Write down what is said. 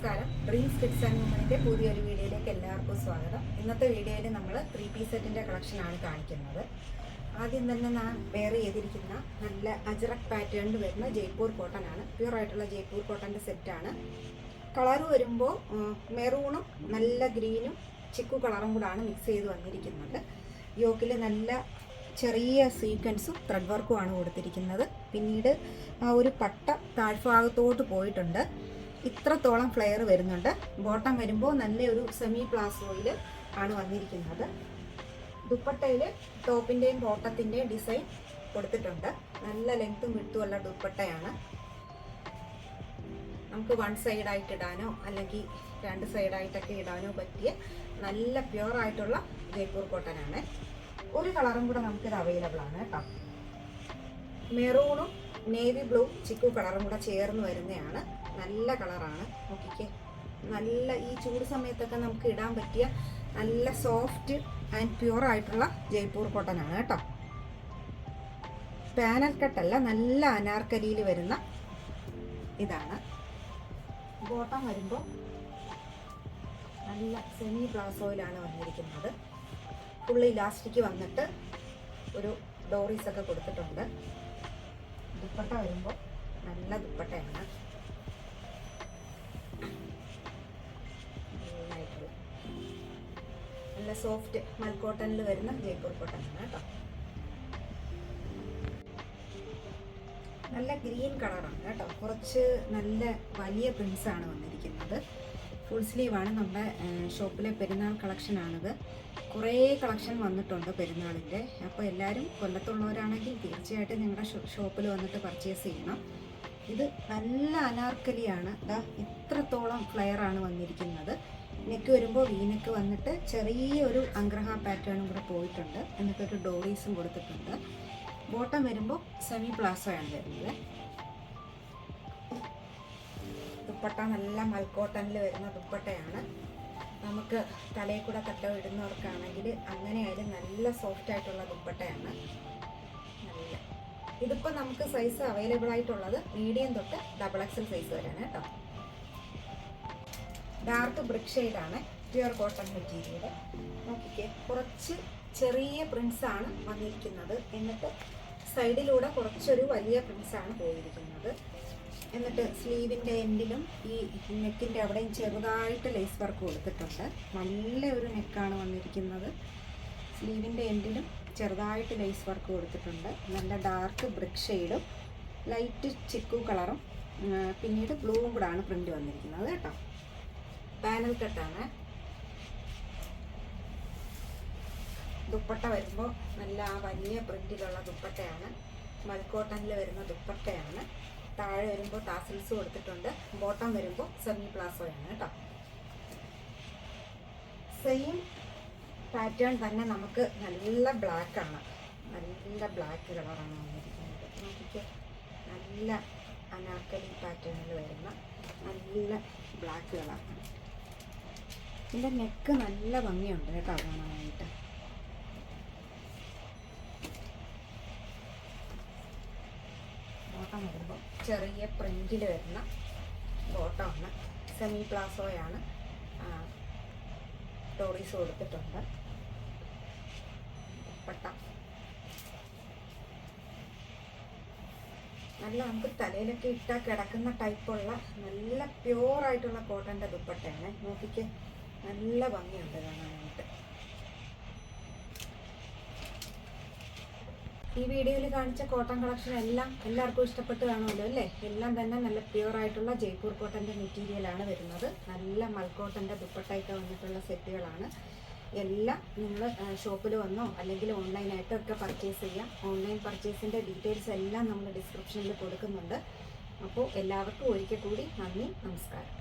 നമസ്കാരം. Dreams kids and വുമണിൻ്റെ പുതിയൊരു വീഡിയോയിലേക്ക് എല്ലാവർക്കും സ്വാഗതം. ഇന്നത്തെ വീഡിയോയിൽ നമ്മൾ 3 പീസ് സെറ്റിൻ്റെ കളക്ഷനാണ് കാണിക്കുന്നത്. ആദ്യം തന്നെ ഞാൻ വെയർ ചെയ്തിരിക്കുന്ന നല്ല അജ്രക് പാറ്റേണിൽ വരുന്ന ജയ്പൂർ കോട്ടൺ ആണ്. പ്യൂർ ആയിട്ടുള്ള ജയ്പൂർ കോട്ടൻ്റെ സെറ്റാണ്. കളർ വരുമ്പോൾ മെറൂണും നല്ല ഗ്രീനും ചിക്കു കളറും കൂടാണ് മിക്സ് ചെയ്ത് വന്നിരിക്കുന്നത്. യോക്കിൽ നല്ല ചെറിയ സീക്വൻസും ത്രെഡ് വർക്കുമാണ് കൊടുത്തിരിക്കുന്നത്. പിന്നീട് ആ ഒരു പട്ട താഴ്ഭാഗത്തോട്ട് പോയിട്ടുണ്ട്. ഇത്രത്തോളം ഫ്ലെയർ വരുന്നുണ്ട്. ബോട്ടം വരുമ്പോൾ നല്ലൊരു സെമി പ്ലാസോയിൽ ആണ് വന്നിരിക്കുന്നത്. ദുപ്പട്ടയിൽ ടോപ്പിൻ്റെയും ബോട്ടത്തിൻ്റെയും ഡിസൈൻ കൊടുത്തിട്ടുണ്ട്. നല്ല ലെങ്ത്തും വിട്ടുമുള്ള ദുപ്പട്ടയാണ്. നമുക്ക് വൺ സൈഡായിട്ട് ഇടാനോ അല്ലെങ്കിൽ രണ്ട് സൈഡായിട്ടൊക്കെ ഇടാനോ പറ്റിയ നല്ല പ്യുവർ ആയിട്ടുള്ള ജയ്പൂർ കോട്ടനാണ്. ഒരു കളറും കൂടെ നമുക്കിത് അവൈലബിൾ ആണ് കേട്ടോ. മെറൂണും നേവി ബ്ലൂ ചിക്കു കളറും കൂടെ ചേർന്ന് വരുന്നതാണ്. നല്ല കളറാണ്. നോക്കിക്കേ, നല്ല ഈ ചൂട് സമയത്തൊക്കെ നമുക്ക് ഇടാൻ പറ്റിയ നല്ല സോഫ്റ്റ് ആൻഡ് പ്യുവർ ആയിട്ടുള്ള ജയ്പൂർ കോട്ടനാണ് കേട്ടോ. പാനൽ കട്ടല്ല, നല്ല അനാർക്കലിയിൽ വരുന്ന ഇതാണ്. ബോട്ടം വരുമ്പോൾ നല്ല സെമി പ്ലാസോയിലാണ് വന്നിരിക്കുന്നത്. ഫുള്ള് ഇലാസ്റ്റിക് വന്നിട്ട് ഒരു ഡോറീസ് ഒക്കെ കൊടുത്തിട്ടുണ്ട്. ദുപ്പട്ട വരുമ്പോൾ നല്ല ദുപ്പട്ടയാണ്. നല്ല സോഫ്റ്റ് മൽക്കോട്ടനിൽ വരുന്ന ജയ്പൂർ കോട്ടനാണ് കേട്ടോ. നല്ല ഗ്രീൻ കളറാണ് കേട്ടോ. കുറച്ച് നല്ല വലിയ പ്രിൻസാണ് വന്നിരിക്കുന്നത്. ഫുൾ സ്ലീവാണ്. നമ്മുടെ ഷോപ്പിലെ പെരുന്നാൾ കളക്ഷനാണിത്. കുറേ കളക്ഷൻ വന്നിട്ടുണ്ട് പെരുന്നാളിൻ്റെ. അപ്പോൾ എല്ലാവരും കൊല്ലത്തുള്ളവരാണെങ്കിൽ തീർച്ചയായിട്ടും നിങ്ങളുടെ ഷോപ്പിൽ വന്നിട്ട് പർച്ചേസ് ചെയ്യണം. ഇത് നല്ല അനാർക്കലിയാണ്. ഇത്രത്തോളം ഫ്ലെയർ ആണ് വന്നിരിക്കുന്നത്. നെക്ക് വരുമ്പോൾ വീനെക്ക് വന്നിട്ട് ചെറിയൊരു അംഗ്രഹ പാറ്റേണും കൂടെ പോയിട്ടുണ്ട്. എന്നിട്ടൊരു ഡോറീസും കൊടുത്തിട്ടുണ്ട്. ബോട്ടം വരുമ്പോൾ സെമി പ്ലാസോയാണ് വരുന്നത്. ദുപ്പട്ട നല്ല മൽക്കോട്ടനിൽ വരുന്ന ദുപ്പട്ടയാണ്. നമുക്ക് തലയിൽ കൂടെ തട്ട ഇടുന്നവർക്കാണെങ്കിൽ അങ്ങനെയായാലും നല്ല സോഫ്റ്റ് ആയിട്ടുള്ള ദുപ്പട്ടയാണ്. നല്ല ഇതിപ്പോൾ നമുക്ക് സൈസ് അവൈലബിൾ ആയിട്ടുള്ളത് മീഡിയം തൊട്ട് XXL സൈസ് വരെയാണ് കേട്ടോ. ഡാർക്ക് ബ്രിക്ക് ഷെയ്ഡാണ്. Pure cotton material. നോക്കിക്കേ, കുറച്ച് ചെറിയ പ്രിൻസാണ് വന്നിരിക്കുന്നത്. എന്നിട്ട് സൈഡിലൂടെ കുറച്ചൊരു വലിയ പ്രിൻസാണ് പോയിരിക്കുന്നത്. എന്നിട്ട് സ്ലീവിൻ്റെ എൻഡിലും ഈ നെക്കിൻ്റെ അവിടെയും ചെറുതായിട്ട് ലേസ് വർക്ക് കൊടുത്തിട്ടുണ്ട്. നല്ല ഒരു നെക്കാണ് വന്നിരിക്കുന്നത്. സ്ലീവിൻ്റെ എൻഡിലും ചെറുതായിട്ട് ലേസ് വർക്ക് കൊടുത്തിട്ടുണ്ട്. നല്ല ഡാർക്ക് ബ്രിക്ക് ഷെയ്ഡും ലൈറ്റ് ചിക്കു കളറും പിന്നീട് ബ്ലൂവും കൂടാണ് പ്രിൻ്റ് വന്നിരിക്കുന്നത് കേട്ടോ. പാനൽ കട്ടാണ്. ദുപ്പട്ട വരുമ്പോൾ നല്ല ആ വലിയ പ്രിൻറ്റിലുള്ള ദുപ്പട്ടയാണ്. മൽക്കോട്ടനിൽ വരുന്ന ദുപ്പട്ടയാണ്. താഴെ വരുമ്പോൾ ടാസിൽസ് കൊടുത്തിട്ടുണ്ട്. ബോട്ടം വരുമ്പോൾ സെമി പ്ലാസോയാണ് കേട്ടോ. സെയിം പാറ്റേൺ തന്നെ നമുക്ക് നല്ല ബ്ലാക്കാണ്. നല്ല ബ്ലാക്ക് കളറാണ് വന്നിരിക്കുന്നത്. നോക്കിക്കേ, നല്ല അനാർക്കലി പാറ്റേണിൽ വരുന്ന നല്ല ബ്ലാക്ക് കളറാണ്. ഇതിൻ്റെ നെക്ക് നല്ല ഭംഗിയുണ്ട് കേട്ടോ കാണാനായിട്ട്. ബോട്ടം വരുമ്പോൾ ചെറിയ പ്രിൻറ്റിൽ വരുന്ന ബോട്ടമാണ്. സെമി പ്ലാസോയാണ്. ഡോറീസ് കൊടുത്തിട്ടുണ്ട്. ദുപ്പട്ട നല്ല നമുക്ക് തലയിലൊക്കെ ഇട്ടാൽ കിടക്കുന്ന ടൈപ്പുള്ള നല്ല പ്യുവറായിട്ടുള്ള കോട്ടൻ്റെ ദുപ്പട്ടയാണ്. നോക്കിക്ക്, നല്ല ഭംഗിയുണ്ട് കാണാനായിട്ട്. ഈ വീഡിയോയിൽ കാണിച്ച കോട്ടൺ കളക്ഷൻ എല്ലാം എല്ലാവർക്കും ഇഷ്ടപ്പെട്ട് കാണുമല്ലോ അല്ലേ? എല്ലാം തന്നെ നല്ല പ്യുവർ ആയിട്ടുള്ള ജയ്പൂർ കോട്ടൻ്റെ മെറ്റീരിയലാണ് വരുന്നത്. നല്ല മൽക്കോട്ടൻ്റെ ദുപ്പട്ടയൊക്കെ വന്നിട്ടുള്ള സെറ്റുകളാണ്. എല്ലാം നിങ്ങൾ ഷോപ്പിൽ വന്നോ അല്ലെങ്കിൽ ഓൺലൈനായിട്ടോ ഒക്കെ പർച്ചേസ് ചെയ്യാം. ഓൺലൈൻ പർച്ചേസിൻ്റെ ഡീറ്റെയിൽസ് എല്ലാം നമ്മൾ ഡിസ്ക്രിപ്ഷനിൽ കൊടുക്കുന്നുണ്ട്. അപ്പോൾ എല്ലാവർക്കും ഒരിക്കൽ കൂടി നന്ദി, നമസ്കാരം.